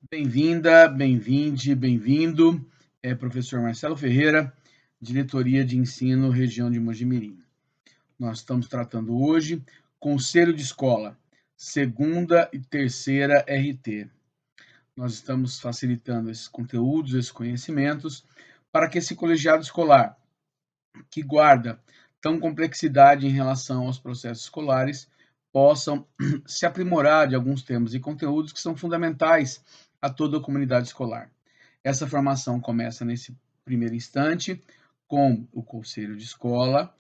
Bem-vinda, bem-vinde, bem-vindo. É professor Marcelo Ferreira, Diretoria de Ensino, região de Mojimirim. Nós estamos tratando hoje Conselho de Escola, segunda e terceira RT. Nós estamos facilitando esses conteúdos, esses conhecimentos, para que esse colegiado escolar, que guarda tão complexidade em relação aos processos escolares, possam se aprimorar de alguns temas e conteúdos que são fundamentais a toda a comunidade escolar. Essa formação começa nesse primeiro instante com o conselho de escola,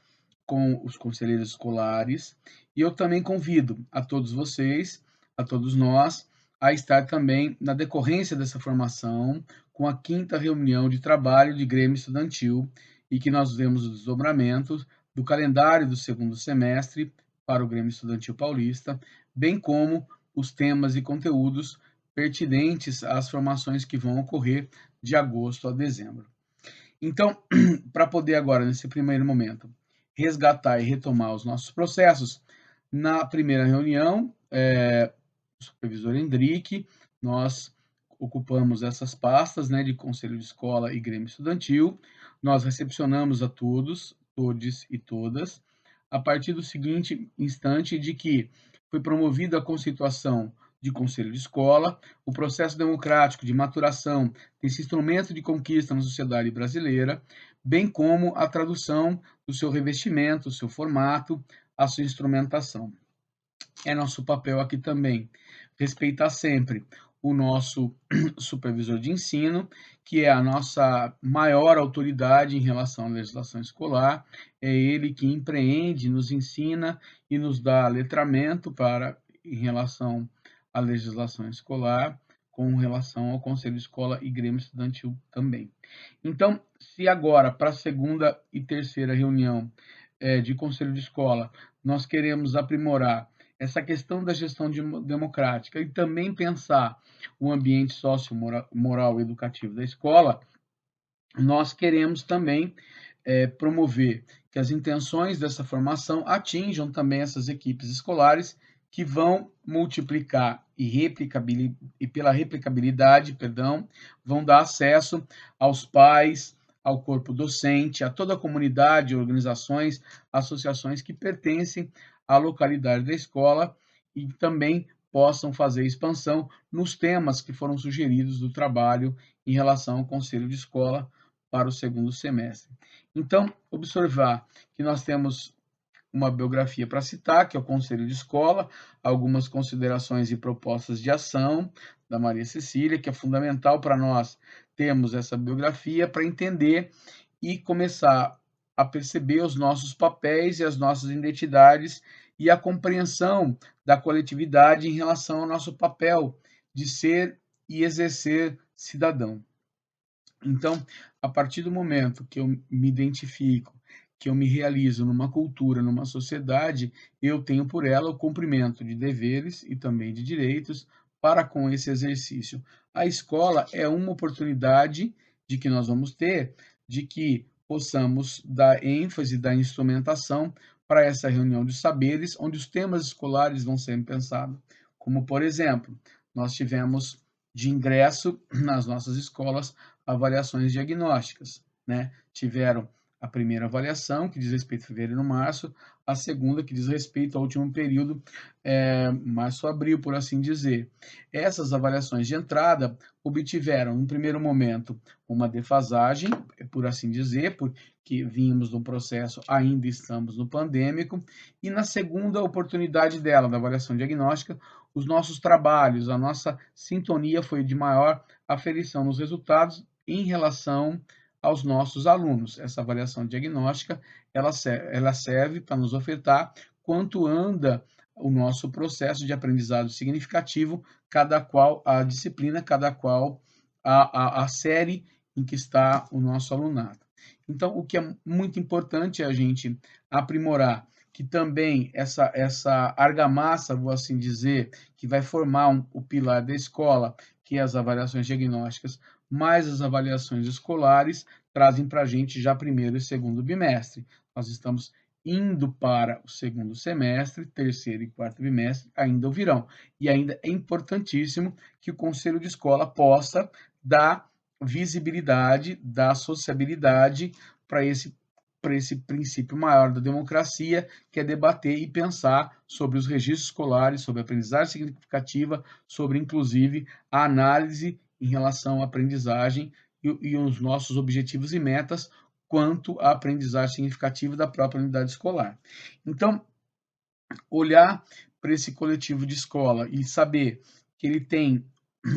com os conselheiros escolares, e eu também convido a todos vocês, a todos nós, a estar também na decorrência dessa formação com a quinta reunião de trabalho de Grêmio Estudantil e que nós vemos os desdobramentos do calendário do segundo semestre para o Grêmio Estudantil Paulista, bem como os temas e conteúdos pertinentes às formações que vão ocorrer de agosto a dezembro. Então, para poder agora, nesse primeiro momento, resgatar e retomar os nossos processos, na primeira reunião, o supervisor Hendrick, nós ocupamos essas pastas, né, de Conselho de Escola e Grêmio Estudantil, nós recepcionamos a todos, todes e todas, a partir do seguinte instante de que foi promovida a constituição de Conselho de Escola, o processo democrático de maturação desse instrumento de conquista na sociedade brasileira, bem como a tradução do seu revestimento, o seu formato, a sua instrumentação. É nosso papel aqui também respeitar sempre o nosso supervisor de ensino, que é a nossa maior autoridade em relação à legislação escolar, é ele que empreende, nos ensina e nos dá letramento para em relação à legislação escolar, com relação ao Conselho de Escola e Grêmio Estudantil também. Então, se agora, para a segunda e terceira reunião de Conselho de Escola, nós queremos aprimorar essa questão da gestão democrática e também pensar o ambiente socio-moral e educativo da escola, nós queremos também promover que as intenções dessa formação atinjam também essas equipes escolares que vão multiplicar e pela replicabilidade, vão dar acesso aos pais, ao corpo docente, a toda a comunidade, organizações, associações que pertencem à localidade da escola e também possam fazer expansão nos temas que foram sugeridos do trabalho em relação ao conselho de escola para o segundo semestre. Então, observar que nós temos uma biografia para citar, que é o Conselho de Escola, algumas considerações e propostas de ação da Maria Cecília, que é fundamental para nós termos essa biografia para entender e começar a perceber os nossos papéis e as nossas identidades e a compreensão da coletividade em relação ao nosso papel de ser e exercer cidadão. Então, a partir do momento que eu me identifico, que eu me realizo numa cultura, numa sociedade, eu tenho por ela o cumprimento de deveres e também de direitos para com esse exercício. A escola é uma oportunidade de que nós vamos ter, de que possamos dar ênfase, dar instrumentação para essa reunião de saberes, onde os temas escolares vão ser pensados. Como, por exemplo, nós tivemos de ingresso nas nossas escolas avaliações diagnósticas, né? Tiveram a primeira avaliação, que diz respeito a fevereiro e março, a segunda, que diz respeito ao último período, março-abril, por assim dizer. Essas avaliações de entrada obtiveram, no primeiro momento, uma defasagem, por assim dizer, porque vínhamos no processo, ainda estamos no pandêmico, e na segunda oportunidade dela, da avaliação diagnóstica, os nossos trabalhos, a nossa sintonia foi de maior aferição nos resultados em relação aos nossos alunos. Essa avaliação diagnóstica, ela serve para nos ofertar quanto anda o nosso processo de aprendizado significativo, cada qual a disciplina, cada qual a série em que está o nosso alunado. Então, o que é muito importante é a gente aprimorar que também essa argamassa, vou assim dizer, que vai formar o pilar da escola, que é as avaliações diagnósticas, mais as avaliações escolares, trazem para a gente já primeiro e segundo bimestre. Nós estamos indo para o segundo semestre, terceiro e quarto bimestre, ainda o virão. E ainda é importantíssimo que o conselho de escola possa dar visibilidade, dar sociabilidade para esse princípio maior da democracia, que é debater e pensar sobre os registros escolares, sobre a aprendizagem significativa, sobre, inclusive, a análise em relação à aprendizagem e os nossos objetivos e metas quanto à aprendizagem significativa da própria unidade escolar. Então, olhar para esse coletivo de escola e saber que ele tem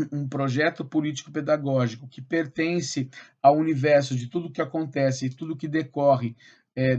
um projeto político-pedagógico que pertence ao universo de tudo que acontece e tudo que decorre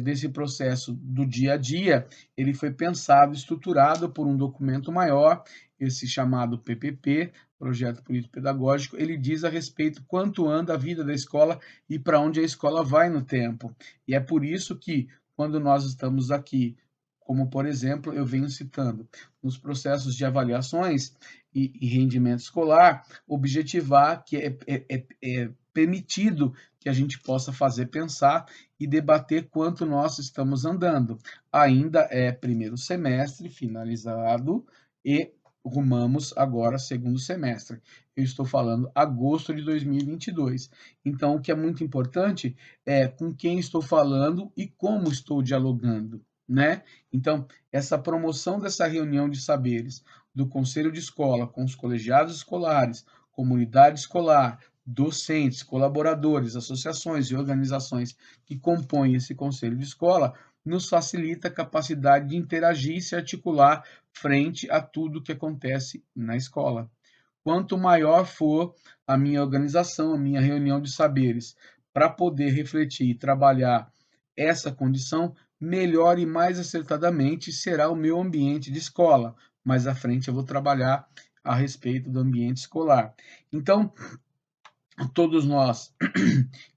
desse processo do dia a dia, ele foi pensado, estruturado por um documento maior, esse chamado PPP, Projeto Político Pedagógico, ele diz a respeito quanto anda a vida da escola e para onde a escola vai no tempo. E é por isso que, quando nós estamos aqui, como por exemplo, eu venho citando, nos processos de avaliações e rendimento escolar, objetivar que é permitido que a gente possa fazer pensar e debater quanto nós estamos andando. Ainda é primeiro semestre finalizado e rumamos agora segundo semestre. Eu estou falando agosto de 2022. Então, o que é muito importante é com quem estou falando e como estou dialogando, né? Então, essa promoção dessa reunião de saberes do conselho de escola com os colegiados escolares, comunidade escolar, docentes, colaboradores, associações e organizações que compõem esse conselho de escola, nos facilita a capacidade de interagir e se articular frente a tudo que acontece na escola. Quanto maior for a minha organização, a minha reunião de saberes, para poder refletir e trabalhar essa condição, melhor e mais acertadamente será o meu ambiente de escola. Mais à frente eu vou trabalhar a respeito do ambiente escolar. Então, todos nós,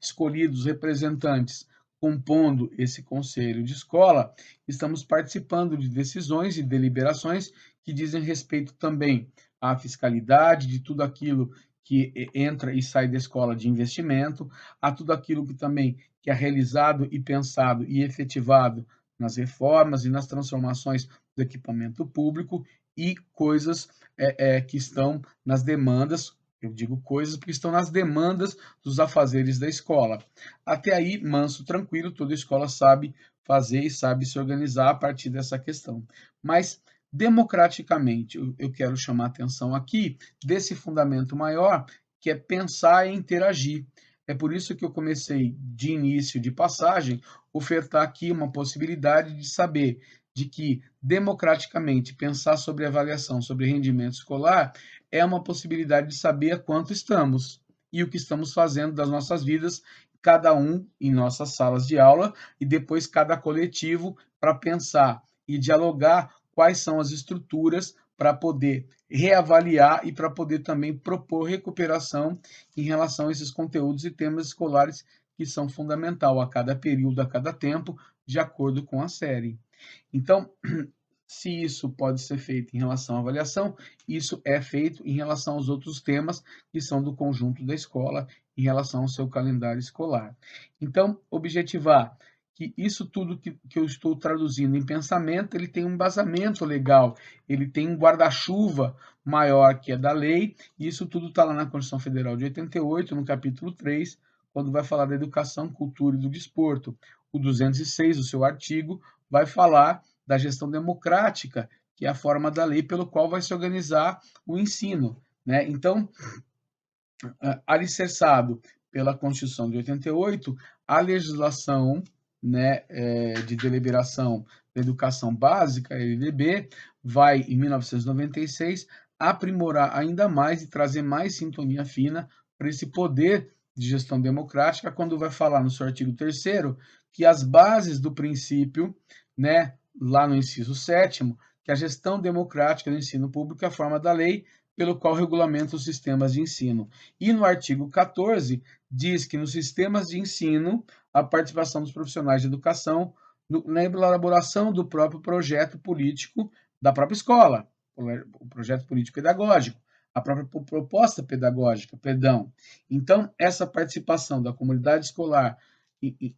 escolhidos representantes, compondo esse conselho de escola, estamos participando de decisões e deliberações que dizem respeito também à fiscalidade de tudo aquilo que entra e sai da escola de investimento, a tudo aquilo que também que é realizado e pensado e efetivado nas reformas e nas transformações do equipamento público e coisas que estão nas demandas. Eu digo coisas porque estão nas demandas dos afazeres da escola. Até aí, manso, tranquilo, toda escola sabe fazer e sabe se organizar a partir dessa questão. Mas, democraticamente, eu quero chamar a atenção aqui desse fundamento maior, que é pensar e interagir. É por isso que eu comecei, de início, de passagem, ofertar aqui uma possibilidade de saber de que, democraticamente, pensar sobre avaliação, sobre rendimento escolar, é uma possibilidade de saber quanto estamos e o que estamos fazendo das nossas vidas, cada um em nossas salas de aula e depois cada coletivo para pensar e dialogar quais são as estruturas para poder reavaliar e para poder também propor recuperação em relação a esses conteúdos e temas escolares que são fundamental a cada período, a cada tempo, de acordo com a série. Então, se isso pode ser feito em relação à avaliação, isso é feito em relação aos outros temas que são do conjunto da escola, em relação ao seu calendário escolar. Então, objetivar que isso tudo que eu estou traduzindo em pensamento, ele tem um embasamento legal, ele tem um guarda-chuva maior que é da lei, e isso tudo está lá na Constituição Federal de 88, no capítulo 3, quando vai falar da educação, cultura e do desporto. O 206, o seu artigo, vai falar da gestão democrática, que é a forma da lei pelo qual vai se organizar o ensino, né? Então, alicerçado pela Constituição de 88, a legislação, né, de deliberação da educação básica, LDB, vai, em 1996, aprimorar ainda mais e trazer mais sintonia fina para esse poder de gestão democrática, quando vai falar no seu artigo 3º que as bases do princípio, né, lá no inciso 7º, que a gestão democrática do ensino público é a forma da lei pelo qual regulamenta os sistemas de ensino. E no artigo 14, diz que nos sistemas de ensino, a participação dos profissionais de educação na elaboração do próprio projeto político da própria escola, o projeto político pedagógico, a própria proposta pedagógica, perdão. Então, essa participação da comunidade escolar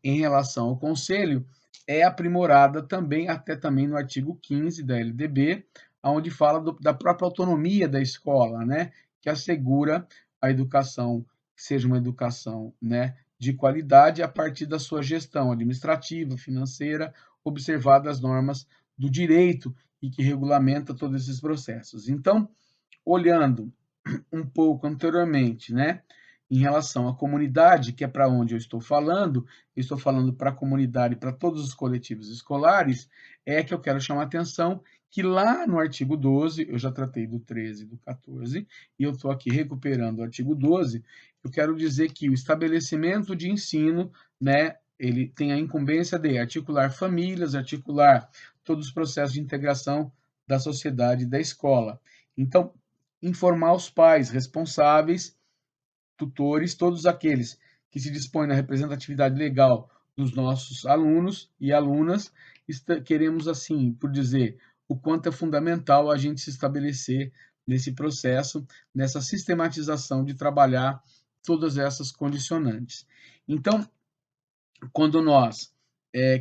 em relação ao conselho é aprimorada também, até também no artigo 15 da LDB, onde fala da própria autonomia da escola, né, que assegura a educação, que seja uma educação, né, de qualidade a partir da sua gestão administrativa, financeira, observadas as normas do direito e que regulamenta todos esses processos. Então, olhando um pouco anteriormente, né, em relação à comunidade, que é para onde eu estou falando para a comunidade, para todos os coletivos escolares, é que eu quero chamar a atenção que lá no artigo 12, eu já tratei do 13 e do 14, e eu estou aqui recuperando o artigo 12, eu quero dizer que o estabelecimento de ensino, né, ele tem a incumbência de articular famílias, articular todos os processos de integração da sociedade e da escola. Então, informar os pais responsáveis, tutores, todos aqueles que se dispõem na representatividade legal dos nossos alunos e alunas, queremos, assim, por dizer, o quanto é fundamental a gente se estabelecer nesse processo, nessa sistematização de trabalhar todas essas condicionantes. Então, quando nós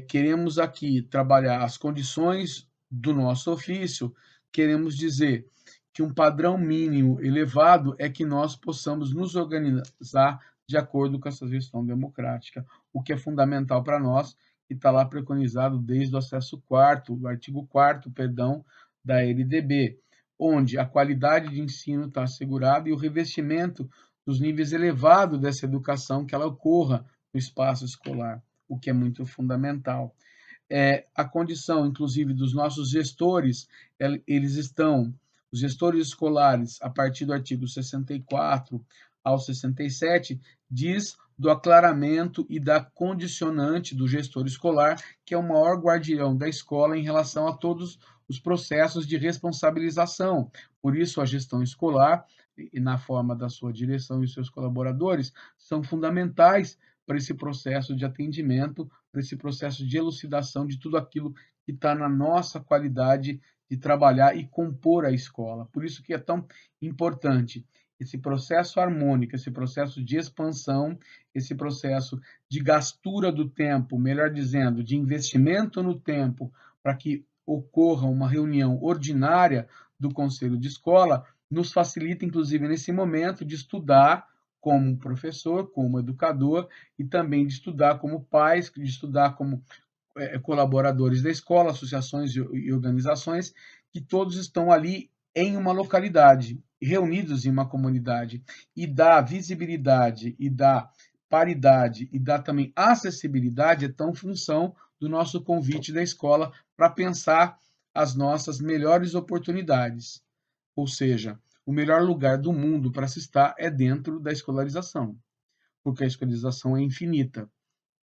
queremos aqui trabalhar as condições do nosso ofício, queremos dizer que um padrão mínimo elevado é que nós possamos nos organizar de acordo com essa gestão democrática, o que é fundamental para nós, que está lá preconizado desde o acesso 4º, o artigo 4º, perdão, da LDB, onde a qualidade de ensino está assegurada e o revestimento dos níveis elevados dessa educação que ela ocorra no espaço escolar, o que é muito fundamental. A condição, inclusive, dos nossos gestores, os gestores escolares, a partir do artigo 64 ao 67, diz do aclaramento e da condicionante do gestor escolar, que é o maior guardião da escola em relação a todos os processos de responsabilização. Por isso, a gestão escolar, e na forma da sua direção e os seus colaboradores, são fundamentais para esse processo de atendimento, para esse processo de elucidação de tudo aquilo que está na nossa qualidade de trabalhar e compor a escola. Por isso que é tão importante esse processo harmônico, esse processo de expansão, esse processo de gastura do tempo, melhor dizendo, de investimento no tempo, para que ocorra uma reunião ordinária do conselho de escola, nos facilita, inclusive, nesse momento, de estudar como professor, como educador, e também de estudar como pais, de estudar como colaboradores da escola, associações e organizações, que todos estão ali em uma localidade, reunidos em uma comunidade, e dá visibilidade, e dá paridade, e dá também acessibilidade, é tão função do nosso convite da escola para pensar as nossas melhores oportunidades. Ou seja, o melhor lugar do mundo para se estar é dentro da escolarização, porque a escolarização é infinita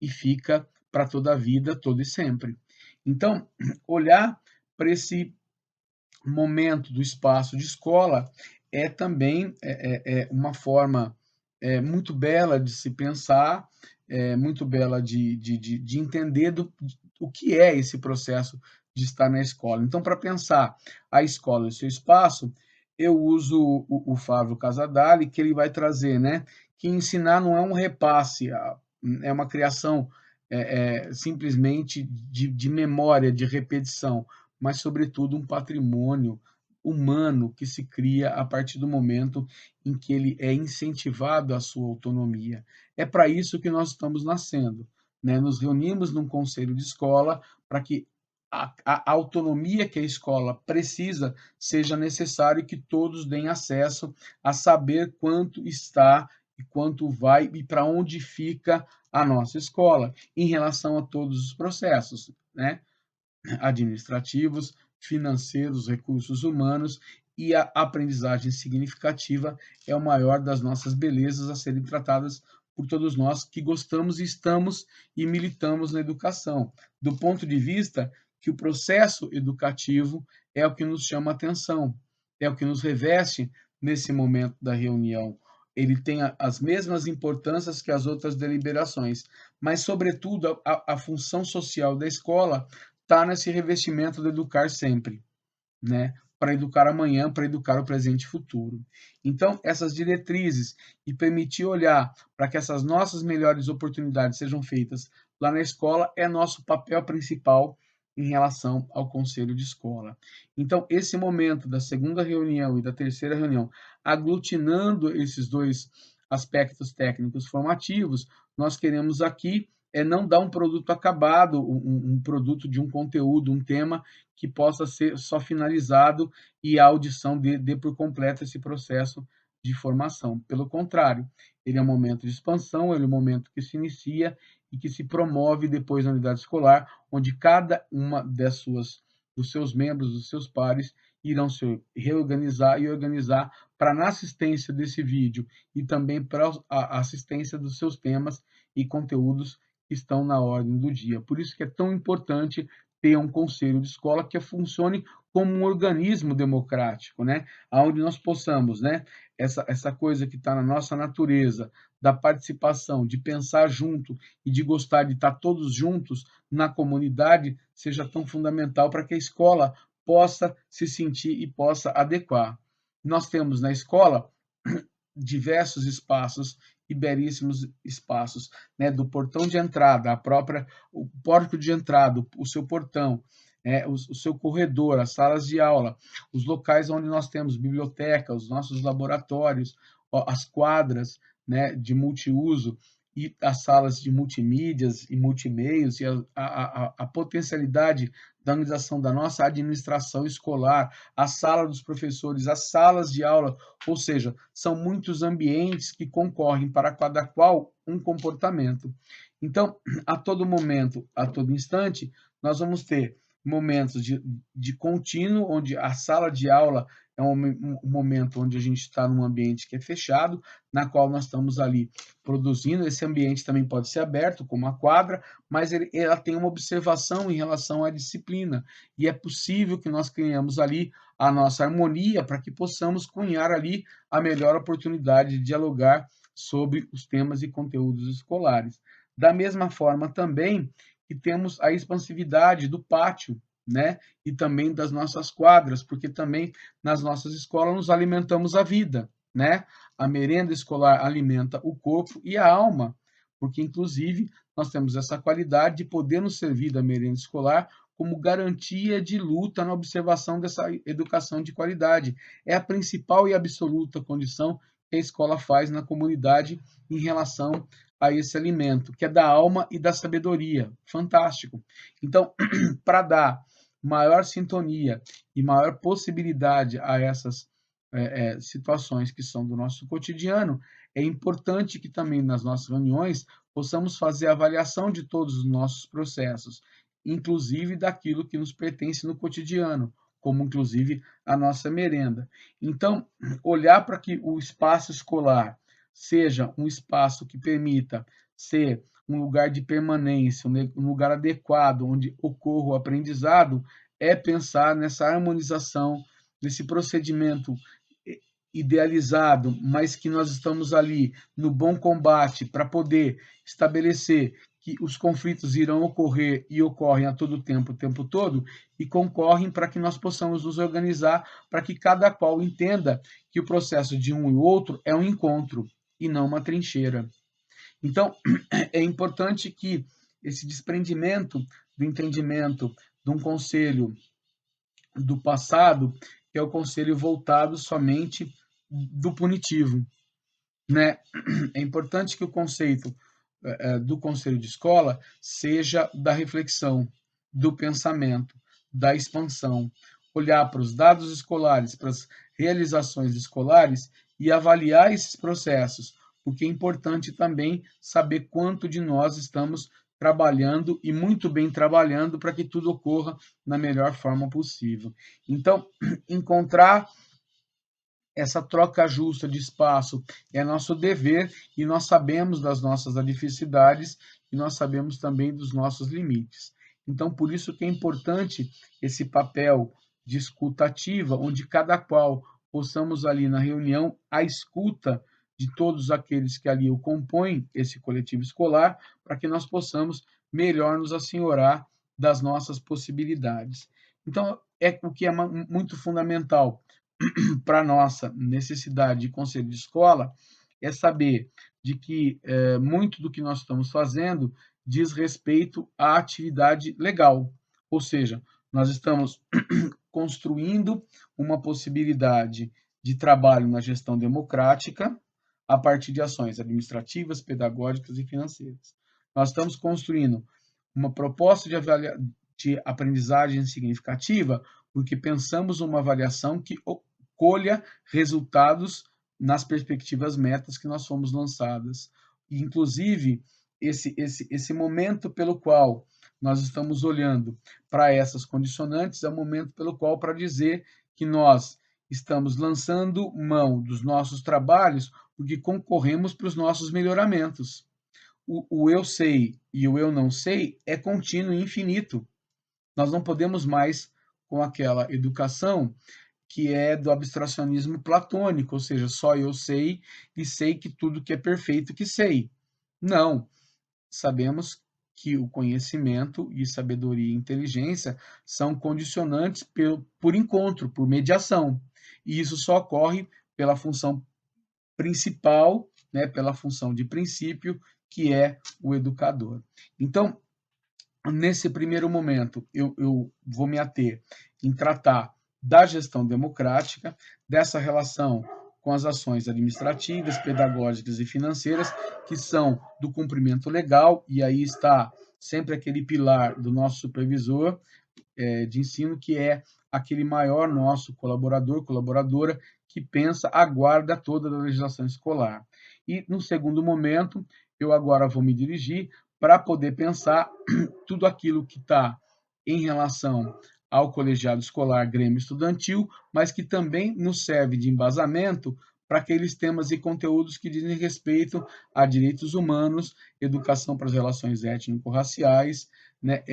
e fica para toda a vida, todo e sempre. Então, olhar para esse momento do espaço de escola é também uma forma muito bela de se pensar, muito bela de entender o que é esse processo de estar na escola. Então, para pensar a escola e o seu espaço, eu uso o Fábio Casadali, que ele vai trazer, né, que ensinar não é um repasse, é uma criação simplesmente de memória, de repetição, mas, sobretudo, um patrimônio humano que se cria a partir do momento em que ele é incentivado à sua autonomia. É para isso que nós estamos nascendo, né? Nos reunimos num conselho de escola para que a autonomia que a escola precisa seja necessário que todos deem acesso a saber quanto está e quanto vai e para onde fica a nossa escola em relação a todos os processos, né? Administrativos, financeiros, recursos humanos, e a aprendizagem significativa é o maior das nossas belezas a serem tratadas por todos nós que gostamos e estamos e militamos na educação, do ponto de vista que o processo educativo é o que nos chama a atenção, é o que nos reveste nesse momento da reunião. Ele tem as mesmas importâncias que as outras deliberações, mas, sobretudo, a função social da escola está nesse revestimento do educar sempre, né? para educar amanhã, para educar o presente e futuro. Então, essas diretrizes e permitir olhar para que essas nossas melhores oportunidades sejam feitas lá na escola é nosso papel principal em relação ao conselho de escola. Então, esse momento da segunda reunião e da terceira reunião, aglutinando esses dois aspectos técnicos formativos, nós queremos aqui não dar um produto acabado, um produto de um conteúdo, um tema que possa ser só finalizado e a audição dê por completo esse processo de formação. Pelo contrário, ele é um momento de expansão, ele é um momento que se inicia e que se promove depois na unidade escolar, onde cada uma dos seus membros, dos seus pares, irão se reorganizar e organizar para, na assistência desse vídeo e também para a assistência dos seus temas e conteúdos que estão na ordem do dia. Por isso que é tão importante ter um conselho de escola que funcione como um organismo democrático, né? Onde nós possamos, né? Essa coisa que está na nossa natureza, da participação, de pensar junto e de gostar de estar todos juntos na comunidade, seja tão fundamental para que a escola possa se sentir e possa adequar. Nós temos na escola diversos espaços e belíssimos espaços, né, do portão de entrada, o pórtico de entrada, o seu portão, o seu corredor, as salas de aula, os locais onde nós temos biblioteca, os nossos laboratórios, as quadras, né, de multiuso e as salas de multimídias e multimeios e a potencialidade da organização da nossa administração escolar, a sala dos professores, as salas de aula, ou seja, são muitos ambientes que concorrem para cada qual um comportamento. Então, a todo momento, a todo instante, nós vamos ter momentos de contínuo, onde a sala de aula é um momento onde a gente está num ambiente que é fechado, na qual nós estamos ali produzindo. Esse ambiente também pode ser aberto, como a quadra, mas ela tem uma observação em relação à disciplina, e é possível que nós criemos ali a nossa harmonia para que possamos cunhar ali a melhor oportunidade de dialogar sobre os temas e conteúdos escolares. Da mesma forma também que temos a expansividade do pátio, né? E também das nossas quadras, porque também nas nossas escolas nos alimentamos a vida, né? A merenda escolar alimenta o corpo e a alma, porque inclusive nós temos essa qualidade de poder nos servir da merenda escolar como garantia de luta na observação dessa educação de qualidade. É a principal e absoluta condição que a escola faz na comunidade em relação a esse alimento, que é da alma e da sabedoria. Fantástico. Então, para dar maior sintonia e maior possibilidade a essas situações que são do nosso cotidiano, é importante que também nas nossas reuniões possamos fazer a avaliação de todos os nossos processos, inclusive daquilo que nos pertence no cotidiano, como inclusive a nossa merenda. Então, olhar para que o espaço escolar seja um espaço que permita ser um lugar de permanência, um lugar adequado onde ocorra o aprendizado, é pensar nessa harmonização, nesse procedimento idealizado, mas que nós estamos ali no bom combate para poder estabelecer que os conflitos irão ocorrer e ocorrem a todo tempo, o tempo todo, e concorrem para que nós possamos nos organizar para que cada qual entenda que o processo de um e outro é um encontro e não uma trincheira. Então, é importante que esse desprendimento do entendimento de um conselho do passado, que é o conselho voltado somente do punitivo, né? É importante que o conceito do conselho de escola seja da reflexão, do pensamento, da expansão, olhar para os dados escolares, para as realizações escolares e avaliar esses processos, porque é importante também saber quanto de nós estamos trabalhando e muito bem trabalhando para que tudo ocorra na melhor forma possível. Então, encontrar essa troca justa de espaço é nosso dever e nós sabemos das nossas adversidades e nós sabemos também dos nossos limites. Então, por isso que é importante esse papel de escuta ativa, onde cada qual possamos ali na reunião a escuta de todos aqueles que ali o compõem, esse coletivo escolar, para que nós possamos melhor nos assenhorar das nossas possibilidades. Então, é o que é muito fundamental para a nossa necessidade de conselho de escola é saber de que muito do que nós estamos fazendo diz respeito à atividade legal, ou seja, nós estamos construindo uma possibilidade de trabalho na gestão democrática a partir de ações administrativas, pedagógicas e financeiras. Nós estamos construindo uma proposta de aprendizagem significativa porque pensamos uma avaliação que colha resultados nas perspectivas metas que nós fomos lançadas. E, inclusive, esse momento pelo qual nós estamos olhando para essas condicionantes é o momento pelo qual para dizer que nós estamos lançando mão dos nossos trabalhos porque concorremos para os nossos melhoramentos. O eu sei e o eu não sei é contínuo e infinito. Nós não podemos mais, com aquela educação que é do abstracionismo platônico, ou seja, só eu sei e sei que tudo que é perfeito que sei. Não, sabemos que o conhecimento e sabedoria e inteligência são condicionantes por encontro, por mediação. E isso só ocorre pela função principal, né, pela função de princípio, que é o educador. Então, nesse primeiro momento, eu vou me ater em tratar da gestão democrática, dessa relação com as ações administrativas, pedagógicas e financeiras, que são do cumprimento legal, e aí está sempre aquele pilar do nosso supervisor de ensino, que é aquele maior nosso colaborador, colaboradora, que pensa a guarda toda da legislação escolar. E, no segundo momento, eu agora vou me dirigir para poder pensar tudo aquilo que está em relação ao colegiado escolar, grêmio estudantil, mas que também nos serve de embasamento para aqueles temas e conteúdos que dizem respeito a direitos humanos, educação para as relações étnico-raciais, né,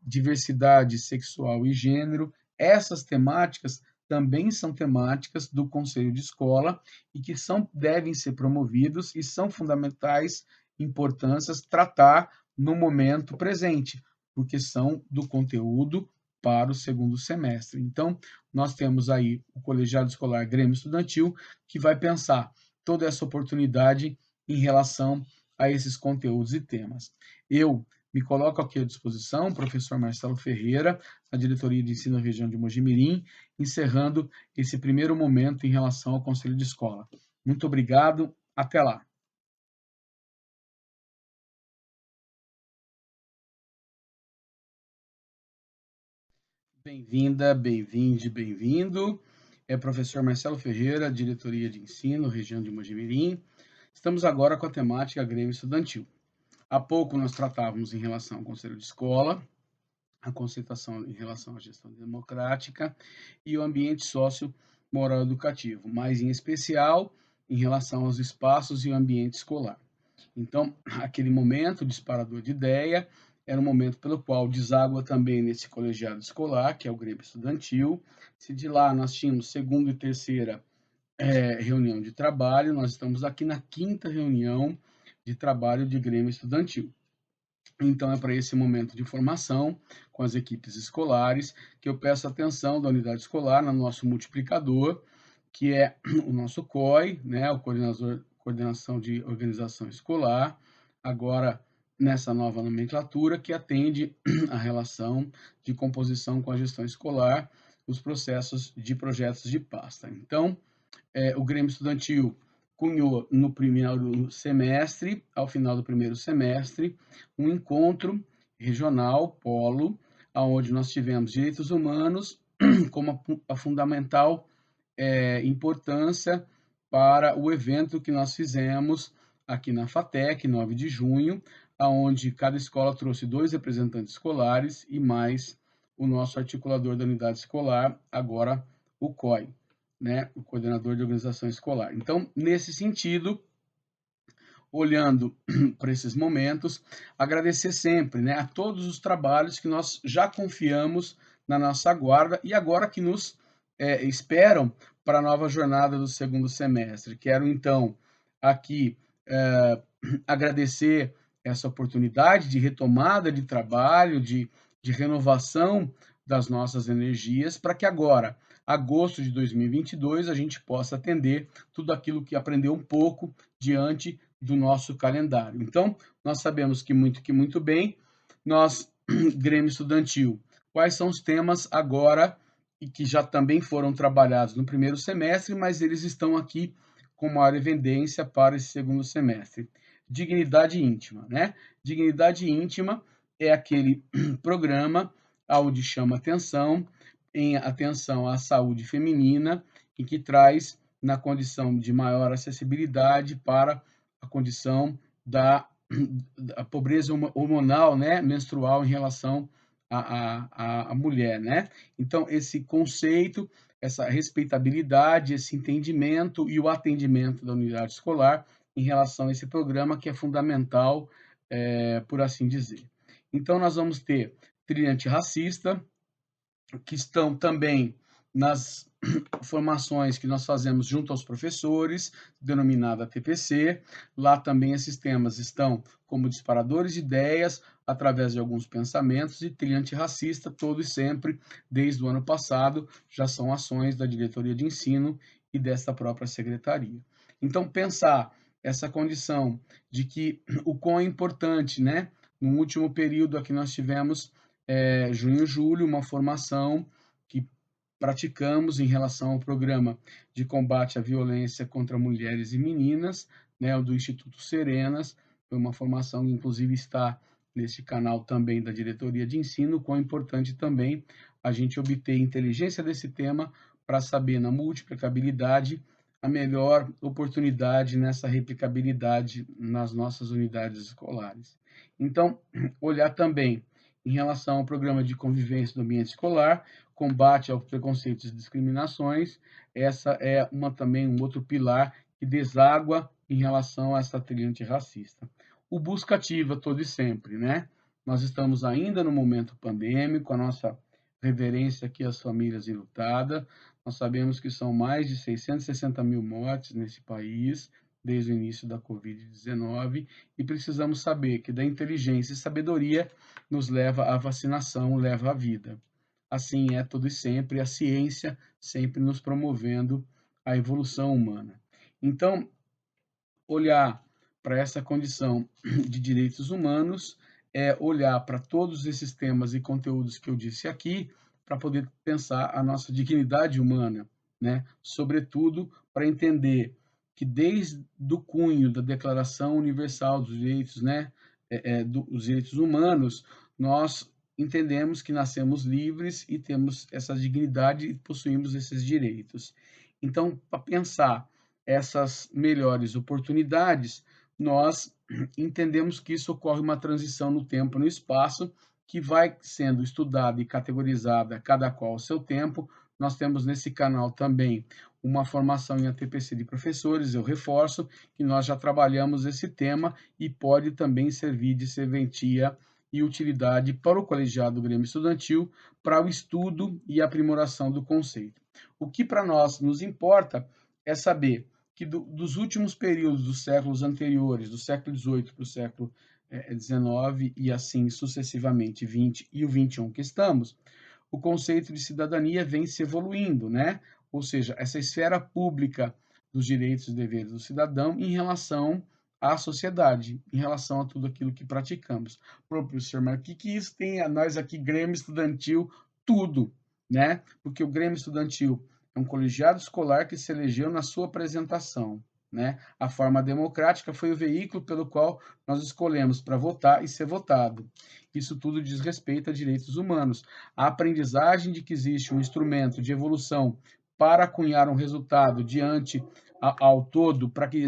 diversidade sexual e gênero. Essas temáticas também são temáticas do Conselho de Escola e que devem ser promovidos e são fundamentais importâncias tratar no momento presente, porque são do conteúdo para o segundo semestre. Então, nós temos aí o Colegiado Escolar Grêmio Estudantil, que vai pensar toda essa oportunidade em relação a esses conteúdos e temas. Eu me coloco aqui à disposição, professor Marcelo Ferreira, da Diretoria de Ensino da Região de Mojimirim, encerrando esse primeiro momento em relação ao Conselho de Escola. Muito obrigado, até lá. Bem-vinda, bem-vinde, bem-vindo. É professor Marcelo Ferreira, Diretoria de Ensino, Região de Mojimirim. Estamos agora com a temática Grêmio Estudantil. Há pouco nós tratávamos em relação ao Conselho de Escola, a conceituação em relação à gestão democrática e o ambiente socio-moral educativo, mas em especial em relação aos espaços e o ambiente escolar. Então, aquele momento disparador de ideia era um momento pelo qual deságua também nesse colegiado escolar, que é o Grêmio Estudantil. Se de lá nós tínhamos segunda e terceira reunião de trabalho, nós estamos aqui na quinta reunião de trabalho de Grêmio Estudantil. Então, é para esse momento de formação com as equipes escolares que eu peço atenção da unidade escolar no nosso multiplicador, que é o nosso COI, né, o Coordenação de Organização Escolar, agora nessa nova nomenclatura, que atende a relação de composição com a gestão escolar, os processos de projetos de pasta. Então, o Grêmio Estudantil cunhou no primeiro semestre, ao final do primeiro semestre, um encontro regional, polo, onde nós tivemos direitos humanos como a fundamental importância para o evento que nós fizemos aqui na FATEC, 9 de junho, onde cada escola trouxe 2 representantes escolares e mais o nosso articulador da unidade escolar, agora o COI, né, o coordenador de organização escolar. Então, nesse sentido, olhando para esses momentos, agradecer sempre, né, a todos os trabalhos que nós já confiamos na nossa guarda e agora que nos esperam para a nova jornada do segundo semestre. Quero, então, aqui agradecer essa oportunidade de retomada de trabalho, de renovação das nossas energias, para que agora, agosto de 2022, a gente possa atender tudo aquilo que aprendeu um pouco diante do nosso calendário. Então, nós sabemos que muito bem, nós, Grêmio Estudantil, quais são os temas agora e que já também foram trabalhados no primeiro semestre, mas eles estão aqui com maior evidência para esse segundo semestre. Dignidade íntima, né? Dignidade íntima é aquele programa onde chama atenção em atenção à saúde feminina e que traz na condição de maior acessibilidade para a condição da pobreza hormonal, né, menstrual em relação à mulher, né? Então, esse conceito, essa respeitabilidade, esse entendimento e o atendimento da unidade escolar em relação a esse programa que é fundamental, por assim dizer. Então, nós vamos ter trilha antirracista, que estão também nas formações que nós fazemos junto aos professores, denominada TPC. Lá também esses temas estão como disparadores de ideias, através de alguns pensamentos, e trilha antirracista, todo e sempre, desde o ano passado, já são ações da diretoria de ensino e desta própria secretaria. Então, pensar essa condição de que o quão é importante, né? No último período aqui nós tivemos junho e julho, uma formação que praticamos em relação ao programa de combate à violência contra mulheres e meninas, né, do Instituto Serenas. Foi uma formação que, inclusive, está neste canal também da diretoria de ensino, quão importante também a gente obter inteligência desse tema para saber, na multiplicabilidade, a melhor oportunidade nessa replicabilidade nas nossas unidades escolares. Então, olhar também em relação ao programa de convivência do ambiente escolar, combate aos preconceitos e discriminações, essa é também um outro pilar que deságua em relação a essa trilha antirracista. O busca ativa todo e sempre, né? Nós estamos ainda no momento pandêmico, a nossa reverência aqui às famílias enlutadas. Nós sabemos que são mais de 660 mil mortes nesse país, desde o início da Covid-19, e precisamos saber que da inteligência e sabedoria nos leva à vacinação, leva à vida. Assim é todo e sempre, a ciência sempre nos promovendo a evolução humana. Então, olhar para essa condição de direitos humanos é olhar para todos esses temas e conteúdos que eu disse aqui, para poder pensar a nossa dignidade humana, né? Sobretudo para entender que desde o cunho da Declaração Universal dos Direitos, né, dos direitos humanos, nós entendemos que nascemos livres e temos essa dignidade e possuímos esses direitos. Então, para pensar essas melhores oportunidades, nós entendemos que isso ocorre uma transição no tempo e no espaço, que vai sendo estudada e categorizada, cada qual ao seu tempo. Nós temos nesse canal também uma formação em ATPC de professores, eu reforço que nós já trabalhamos esse tema e pode também servir de serventia e utilidade para o colegiado Grêmio Estudantil, para o estudo e aprimoração do conceito. O que para nós nos importa é saber que dos últimos períodos dos séculos anteriores, do século XVIII para o século XIX e assim sucessivamente 20 e o 21 que estamos, o conceito de cidadania vem se evoluindo, né? Ou seja, essa esfera pública dos direitos e deveres do cidadão em relação à sociedade, em relação a tudo aquilo que praticamos. Professor, mas o que isso tem a nós aqui, Grêmio Estudantil? Tudo, né? Porque o Grêmio Estudantil é um colegiado escolar que se elegeu na sua apresentação, né? A forma democrática foi o veículo pelo qual nós escolhemos para votar e ser votado. Isso tudo diz respeito a direitos humanos. A aprendizagem de que existe um instrumento de evolução para cunhar um resultado diante ao todo, para que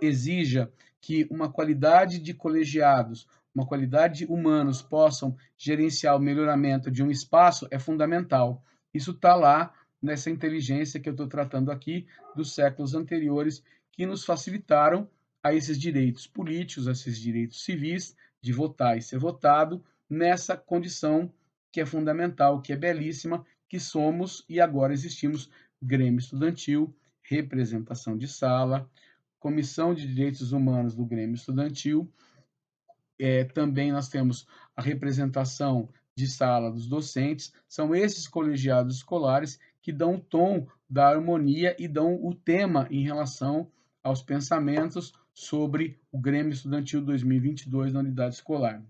exija que uma qualidade de colegiados, uma qualidade de humanos possam gerenciar o melhoramento de um espaço é fundamental. Isso está lá nessa inteligência que eu estou tratando aqui dos séculos anteriores, que nos facilitaram a esses direitos políticos, a esses direitos civis, de votar e ser votado, nessa condição que é fundamental, que é belíssima, que somos e agora existimos Grêmio Estudantil, representação de sala, Comissão de Direitos Humanos do Grêmio Estudantil. Também nós temos a representação de sala dos docentes, são esses colegiados escolares que dão o tom da harmonia e dão o tema em relação aos pensamentos sobre o Grêmio Estudantil 2022 na unidade escolar.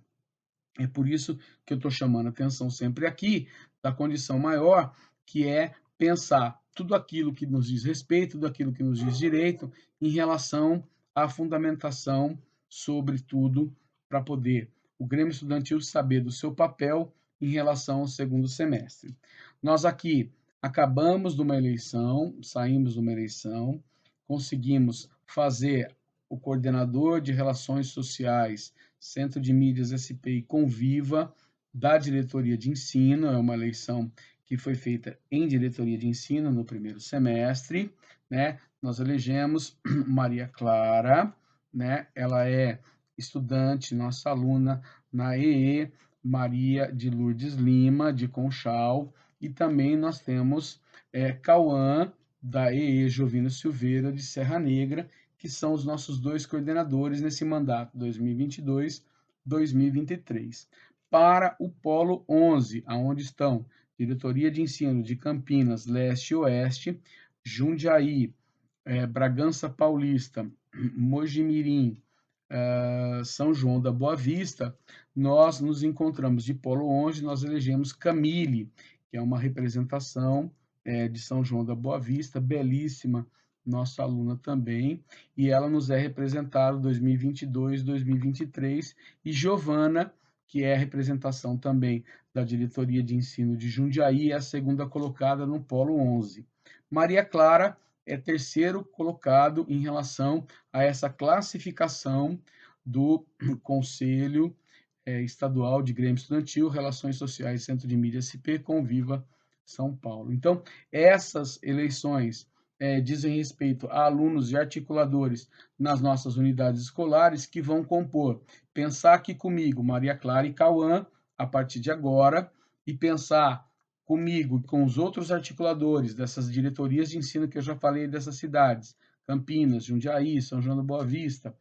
É por isso que eu estou chamando a atenção sempre aqui da condição maior, que é pensar tudo aquilo que nos diz respeito, tudo aquilo que nos diz direito, em relação à fundamentação, sobretudo, para poder o Grêmio Estudantil saber do seu papel em relação ao segundo semestre. Nós aqui acabamos de uma eleição, saímos de uma eleição, conseguimos fazer o coordenador de Relações Sociais, Centro de Mídias SP e Conviva, da diretoria de ensino, é uma eleição que foi feita em diretoria de ensino no primeiro semestre, né? Nós elegemos Maria Clara, né? Ela é estudante, nossa aluna na EE, Maria de Lourdes Lima, de Conchal, e também nós temos Cauã, da EE Jovino Silveira, de Serra Negra, que são os nossos dois coordenadores nesse mandato 2022-2023. Para o Polo 11, aonde estão Diretoria de Ensino de Campinas, Leste e Oeste, Jundiaí, Bragança Paulista, Mojimirim, São João da Boa Vista, nós nos encontramos de Polo 11, nós elegemos Camille, que é uma representação de São João da Boa Vista, belíssima, nossa aluna também, e ela nos é representada 2022, 2023, e Giovana, que é a representação também da Diretoria de Ensino de Jundiaí, é a segunda colocada no Polo 11. Maria Clara é terceiro colocado em relação a essa classificação do Conselho Estadual de Grêmio Estudantil, Relações Sociais, Centro de Mídia SP, Conviva São Paulo. Então, essas eleições dizem respeito a alunos e articuladores nas nossas unidades escolares que vão compor. Pensar aqui comigo, Maria Clara e Cauã, a partir de agora, e pensar comigo e com os outros articuladores dessas diretorias de ensino que eu já falei dessas cidades, Campinas, Jundiaí, São João da Boa Vista,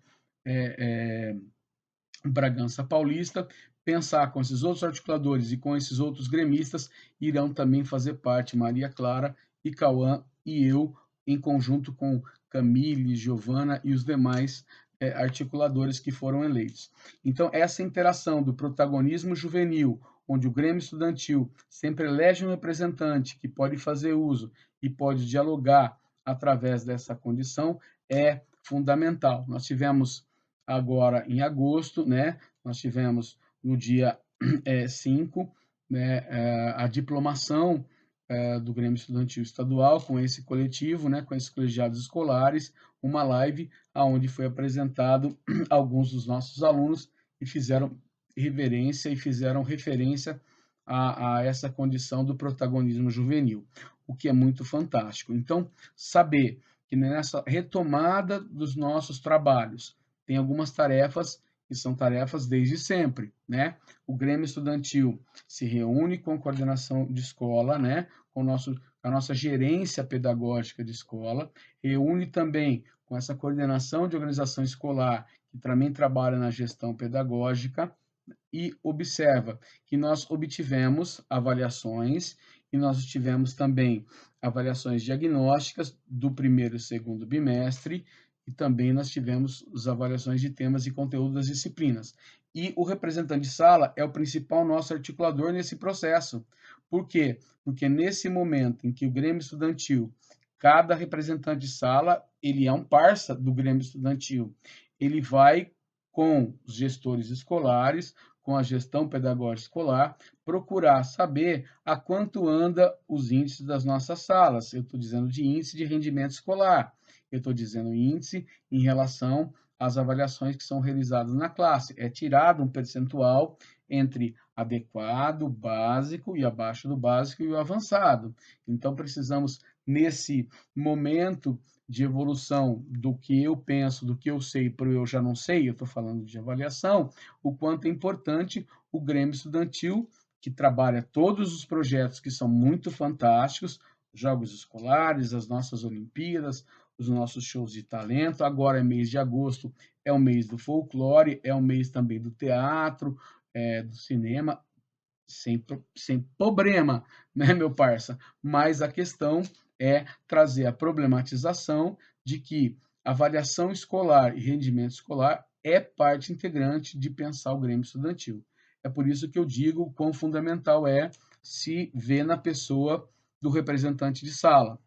Bragança Paulista, pensar com esses outros articuladores e com esses outros gremistas, irão também fazer parte Maria Clara e Cauã e eu, em conjunto com Camille, Giovana e os demais articuladores que foram eleitos. Então, essa interação do protagonismo juvenil, onde o Grêmio Estudantil sempre elege um representante que pode fazer uso e pode dialogar através dessa condição, é fundamental. Nós tivemos agora em agosto, né, nós tivemos no dia 5, né, a diplomação do Grêmio Estudantil Estadual com esse coletivo, né, com esses colegiados escolares, uma live onde foi apresentado alguns dos nossos alunos e fizeram reverência e fizeram referência a essa condição do protagonismo juvenil, o que é muito fantástico. Então, saber que nessa retomada dos nossos trabalhos tem algumas tarefas que são tarefas desde sempre, né? O Grêmio Estudantil se reúne com a coordenação de escola, né? Com a nossa gerência pedagógica de escola, reúne também com essa coordenação de organização escolar, que também trabalha na gestão pedagógica, e observa que nós obtivemos avaliações e nós tivemos também avaliações diagnósticas do primeiro e segundo bimestre e também nós tivemos as avaliações de temas e conteúdo das disciplinas. E o representante de sala é o principal nosso articulador nesse processo. Por quê? Porque nesse momento em que o Grêmio Estudantil, cada representante de sala, ele é um parça do Grêmio Estudantil. Ele vai com os gestores escolares, com a gestão pedagógica escolar, procurar saber a quanto anda os índices das nossas salas. Eu estou dizendo de índice de rendimento escolar. Eu estou dizendo índice em relação às avaliações que são realizadas na classe. É tirado um percentual entre adequado, básico e abaixo do básico e o avançado. Então, precisamos, nesse momento de evolução do que eu penso, do que eu sei para o eu já não sei, eu estou falando de avaliação, o quanto é importante o Grêmio Estudantil, que trabalha todos os projetos que são muito fantásticos, jogos escolares, as nossas Olimpíadas, os nossos shows de talento. Agora é mês de agosto, é o mês do folclore, é o mês também do teatro, do cinema. sem problema, né, meu parça? Mas a questão é trazer a problematização de que avaliação escolar e rendimento escolar é parte integrante de pensar o Grêmio Estudantil. É por isso que eu digo o quão fundamental é se ver na pessoa do representante de sala,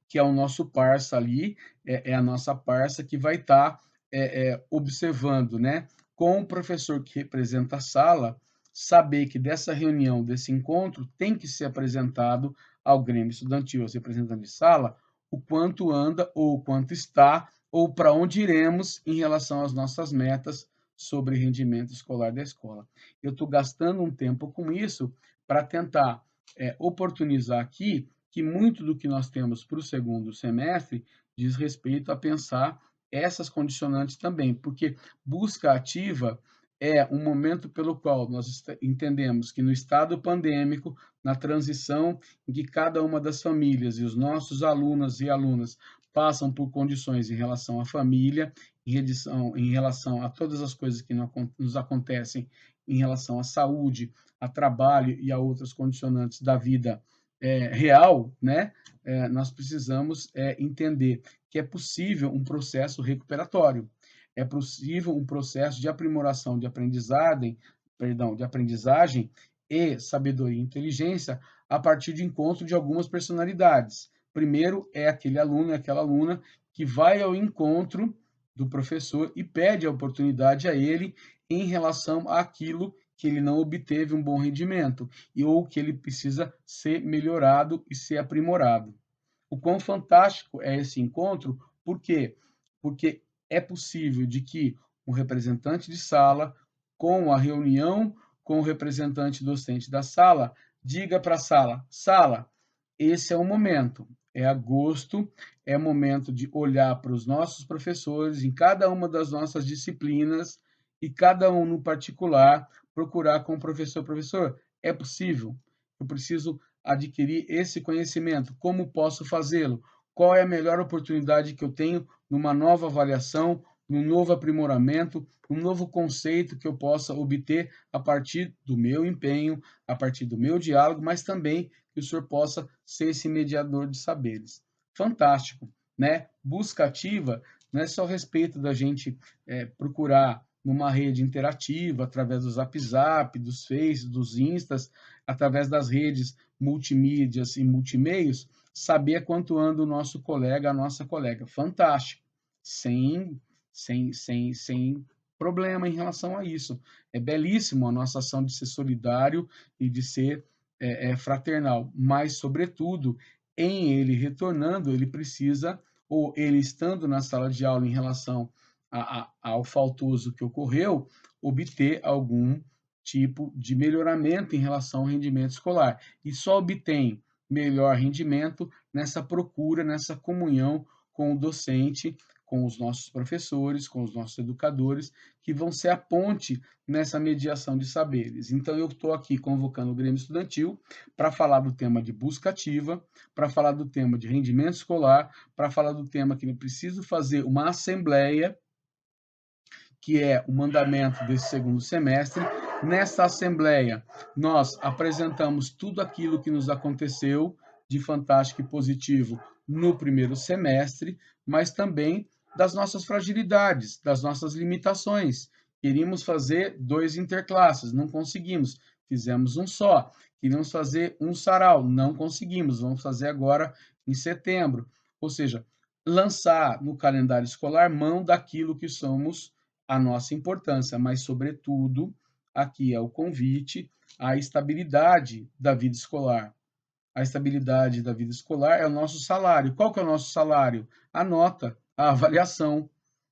que é o nosso parça ali, é a nossa parça que vai estar observando, né, com o professor que representa a sala, saber que dessa reunião, desse encontro, tem que ser apresentado ao Grêmio Estudantil, aos representantes de sala, o quanto anda, ou o quanto está, ou para onde iremos em relação às nossas metas sobre rendimento escolar da escola. Eu estou gastando um tempo com isso para tentar oportunizar aqui que muito do que nós temos para o segundo semestre diz respeito a pensar essas condicionantes também, porque busca ativa é um momento pelo qual nós entendemos que no estado pandêmico, na transição em que cada uma das famílias e os nossos alunos e alunas passam por condições em relação à família, em relação a todas as coisas que nos acontecem em relação à saúde, a trabalho e a outras condicionantes da vida real, né? Nós precisamos entender que é possível um processo recuperatório, é possível um processo de aprimoração de aprendizagem, e sabedoria e inteligência a partir de encontro de algumas personalidades. Primeiro é aquele aluno, aquela aluna que vai ao encontro do professor e pede a oportunidade a ele em relação àquilo que ele não obteve um bom rendimento ou que ele precisa ser melhorado e ser aprimorado. O quão fantástico é esse encontro, por quê? Porque é possível de que um representante de sala, com a reunião com o representante docente da sala, diga para a sala: sala, esse é o momento, é agosto, é momento de olhar para os nossos professores em cada uma das nossas disciplinas e cada um no particular procurar com o professor, é possível? Eu preciso adquirir esse conhecimento, como posso fazê-lo? Qual é a melhor oportunidade que eu tenho numa nova avaliação, num novo aprimoramento, um novo conceito que eu possa obter a partir do meu empenho, a partir do meu diálogo, mas também que o senhor possa ser esse mediador de saberes. Fantástico, né? Busca ativa não é só a respeito da gente procurar numa rede interativa, através do Zap, dos Face, dos Instas, através das redes multimídias e multimeios, saber quanto anda o nosso colega, a nossa colega. Fantástico. Sem problema em relação a isso. É belíssimo a nossa ação de ser solidário e de ser fraternal, mas, sobretudo, em ele retornando, ele precisa, ou ele estando na sala de aula em relação ao faltoso que ocorreu, obter algum tipo de melhoramento em relação ao rendimento escolar. E só obtém melhor rendimento nessa procura, nessa comunhão com o docente, com os nossos professores, com os nossos educadores, que vão ser a ponte nessa mediação de saberes. Então, eu estou aqui convocando o Grêmio Estudantil para falar do tema de busca ativa, para falar do tema de rendimento escolar, para falar do tema que eu preciso fazer uma assembleia, que é o mandamento desse segundo semestre. Nessa assembleia, nós apresentamos tudo aquilo que nos aconteceu de fantástico e positivo no primeiro semestre, mas também das nossas fragilidades, das nossas limitações. Queríamos fazer 2 interclasses, não conseguimos, fizemos um só. Queríamos fazer um sarau, não conseguimos, vamos fazer agora em setembro. Ou seja, lançar no calendário escolar mão daquilo que somos a nossa importância, mas, sobretudo, aqui é o convite à estabilidade da vida escolar. A estabilidade da vida escolar é o nosso salário. Qual que é o nosso salário? A nota, a avaliação.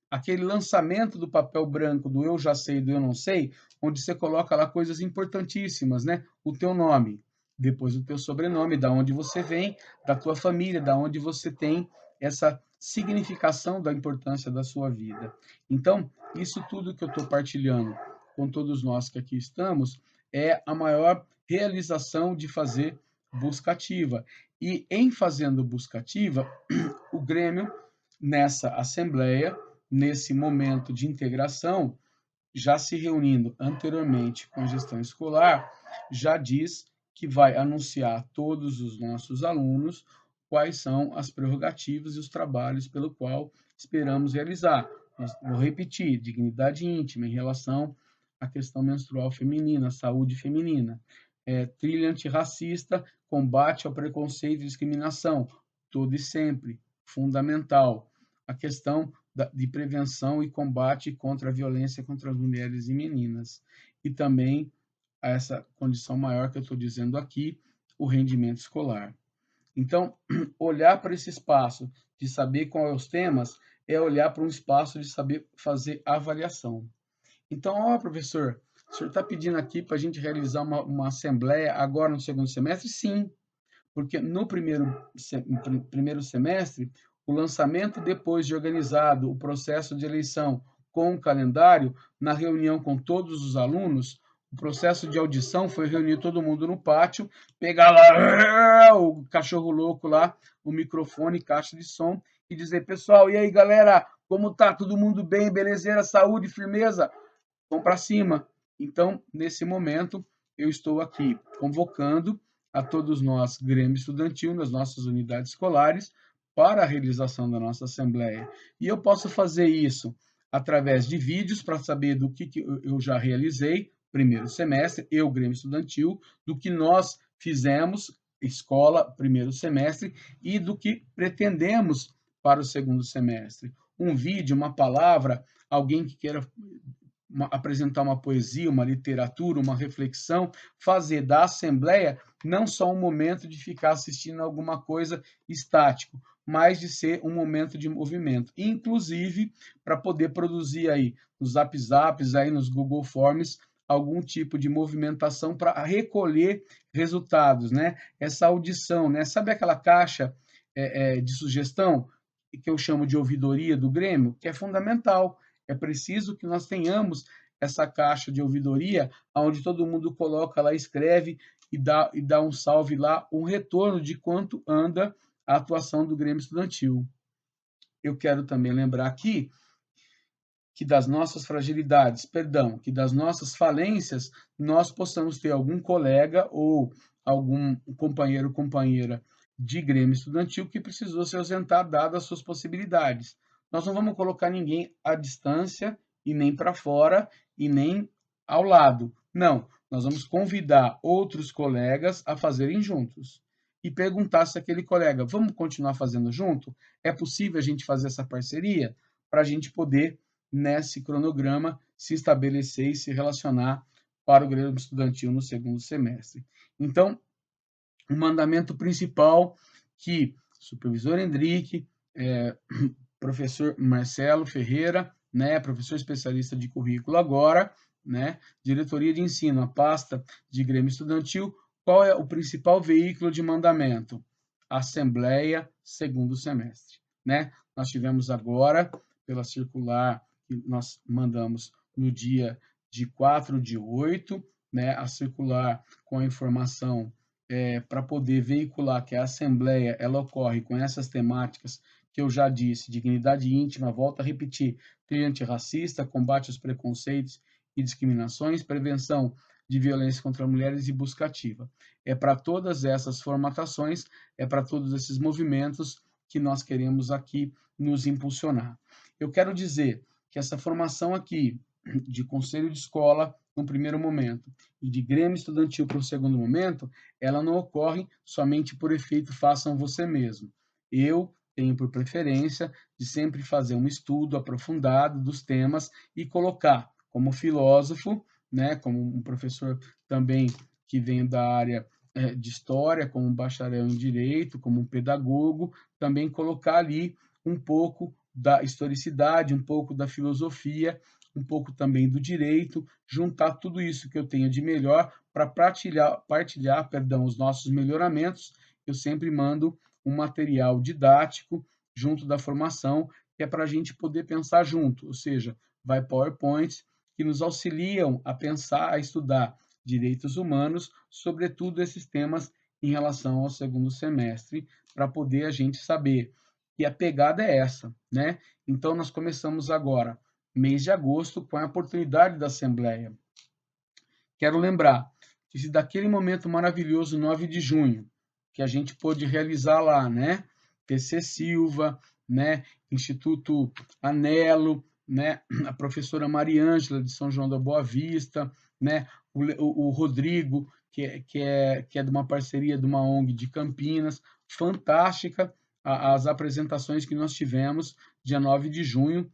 Aquele lançamento do papel branco do eu já sei, do eu não sei, onde você coloca lá coisas importantíssimas, né? O teu nome, depois o teu sobrenome, da onde você vem, da tua família, da onde você tem essa significação da importância da sua vida. Então, isso tudo que eu estou partilhando com todos nós que aqui estamos é a maior realização de fazer busca ativa. E em fazendo busca ativa, o Grêmio, nessa assembleia, nesse momento de integração, já se reunindo anteriormente com a gestão escolar, já diz que vai anunciar a todos os nossos alunos quais são as prerrogativas e os trabalhos pelo qual esperamos realizar. Vou repetir: dignidade íntima em relação à questão menstrual feminina, saúde feminina, trilha antirracista, combate ao preconceito e discriminação, todo e sempre, fundamental. A questão de prevenção e combate contra a violência contra as mulheres e meninas. E também essa condição maior que eu estou dizendo aqui, o rendimento escolar. Então, olhar para esse espaço de saber quais os temas é olhar para um espaço de saber fazer avaliação. Então, ó, professor, o senhor está pedindo aqui para a gente realizar uma assembleia agora no segundo semestre? Sim, porque no primeiro semestre, o lançamento, depois de organizado o processo de eleição com o calendário, na reunião com todos os alunos, o processo de audição foi reunir todo mundo no pátio, pegar lá o cachorro louco lá, o microfone, caixa de som, e dizer: pessoal, e aí, galera, como tá? Todo mundo bem? Belezeira? Saúde? Firmeza? Vão para cima. Então, nesse momento, eu estou aqui convocando a todos nós, Grêmio Estudantil, nas nossas unidades escolares, para a realização da nossa assembleia. E eu posso fazer isso através de vídeos para saber do que eu já realizei primeiro semestre, eu, Grêmio Estudantil, do que nós fizemos, escola, primeiro semestre, e do que pretendemos para o segundo semestre. Um vídeo, uma palavra, alguém que queira apresentar uma poesia, uma literatura, uma reflexão, fazer da assembleia não só um momento de ficar assistindo alguma coisa estático, mas de ser um momento de movimento, inclusive para poder produzir aí nos Zaps, aí nos Google Forms, algum tipo de movimentação para recolher resultados, né? Essa audição, né? Sabe aquela caixa de sugestão que eu chamo de ouvidoria do Grêmio, que é fundamental. É preciso que nós tenhamos essa caixa de ouvidoria, onde todo mundo coloca lá, escreve e dá um salve lá, um retorno de quanto anda a atuação do Grêmio Estudantil. Eu quero também lembrar aqui que das nossas fragilidades, perdão, que das nossas falências, nós possamos ter algum colega ou algum companheiro ou companheira de Grêmio Estudantil que precisou se ausentar, dadas as suas possibilidades. Nós não vamos colocar ninguém à distância e nem para fora e nem ao lado. Não, nós vamos convidar outros colegas a fazerem juntos e perguntar se aquele colega, vamos continuar fazendo junto? É possível a gente fazer essa parceria para a gente poder, nesse cronograma, se estabelecer e se relacionar para o Grêmio Estudantil no segundo semestre. Então, o mandamento principal que o supervisor Henrique, professor Marcelo Ferreira, né, professor especialista de currículo agora, né, diretoria de ensino, a pasta de Grêmio Estudantil, qual é o principal veículo de mandamento? Assembleia, segundo semestre, né? Nós tivemos agora, pela circular que nós mandamos no dia de 4/8, né, a circular com a informação para poder veicular que a assembleia ela ocorre com essas temáticas que eu já disse: dignidade íntima, volto a repetir, trilha antirracista, combate aos preconceitos e discriminações, prevenção de violência contra mulheres e busca ativa. É para todas essas formatações, é para todos esses movimentos que nós queremos aqui nos impulsionar. Eu quero dizer que essa formação aqui de conselho de escola, no primeiro momento, e de Grêmio Estudantil para o segundo momento, ela não ocorre somente por efeito façam você mesmo. Eu tenho por preferência de sempre fazer um estudo aprofundado dos temas e colocar como filósofo, né, como um professor também que vem da área de história, como um bacharel em direito, como um pedagogo, também colocar ali um pouco da historicidade, um pouco da filosofia, um pouco também do direito, juntar tudo isso que eu tenho de melhor para partilhar, os nossos melhoramentos. Eu sempre mando um material didático junto da formação, que é para a gente poder pensar junto, ou seja, vai PowerPoints que nos auxiliam a pensar, a estudar direitos humanos, sobretudo esses temas em relação ao segundo semestre, para poder a gente saber. E a pegada é essa, né? Então, nós começamos agora, mês de agosto, com a oportunidade da Assembleia. Quero lembrar que e daquele momento maravilhoso, 9 de junho, que a gente pôde realizar lá, né? PC Silva, né? Instituto Anelo, né? A professora Mariângela, de São João da Boa Vista, né? O Rodrigo, que é de uma parceria de uma ONG de Campinas, fantástica as apresentações que nós tivemos dia 9 de junho,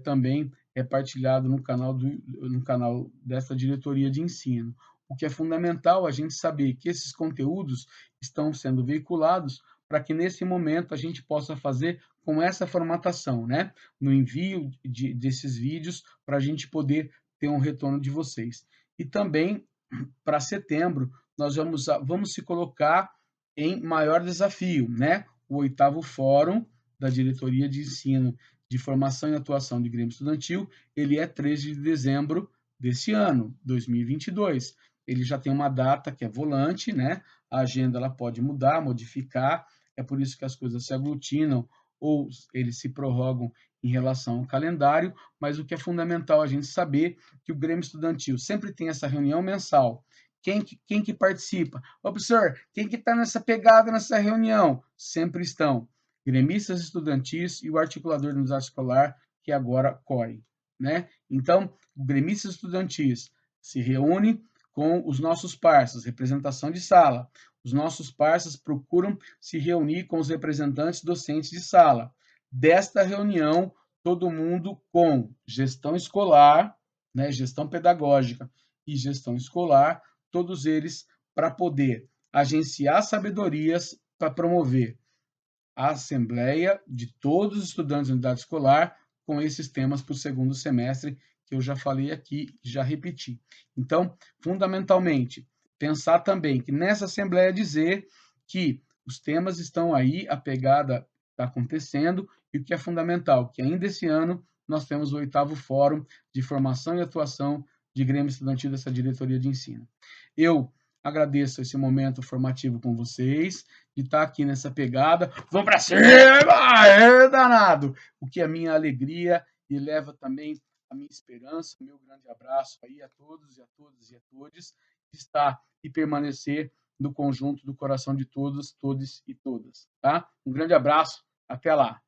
também é partilhado no canal dessa diretoria de ensino. O que é fundamental a gente saber que esses conteúdos estão sendo veiculados para que nesse momento a gente possa fazer com essa formatação, né? No envio desses vídeos para a gente poder ter um retorno de vocês. E também para setembro nós vamos se colocar em maior desafio, né? O 8º Fórum da Diretoria de Ensino de Formação e Atuação de Grêmio Estudantil, ele é 13 de dezembro desse ano, 2022. Ele já tem uma data que é volante, né? A agenda ela pode mudar, modificar, é por isso que as coisas se aglutinam ou eles se prorrogam em relação ao calendário, mas o que é fundamental a gente saber que o Grêmio Estudantil sempre tem essa reunião mensal. Quem que participa? Ô, professor, quem que está nessa pegada, nessa reunião? Sempre estão gremistas estudantis e o articulador de unidade escolar, que é agora COE, né? Então, o gremistas estudantis se reúne com os nossos parceiros, representação de sala. Os nossos parceiros procuram se reunir com os representantes docentes de sala. Desta reunião, todo mundo com gestão escolar, né, gestão pedagógica e gestão escolar, todos eles para poder agenciar sabedorias para promover a assembleia de todos os estudantes da unidade escolar com esses temas para o segundo semestre, que eu já falei aqui, já repeti. Então, fundamentalmente, pensar também que nessa assembleia dizer que os temas estão aí, a pegada está acontecendo, e o que é fundamental, que ainda esse ano nós temos o 8º Fórum de Formação e Atuação de Grêmio Estudantil dessa diretoria de ensino. Eu agradeço esse momento formativo com vocês, de estar aqui nessa pegada. Vamos para cima! É danado! O que é a minha alegria e leva também a minha esperança, o meu grande abraço aí a todos e a todas e a todos, estar e permanecer no conjunto do coração de todos, todos e todas, tá? Um grande abraço, até lá!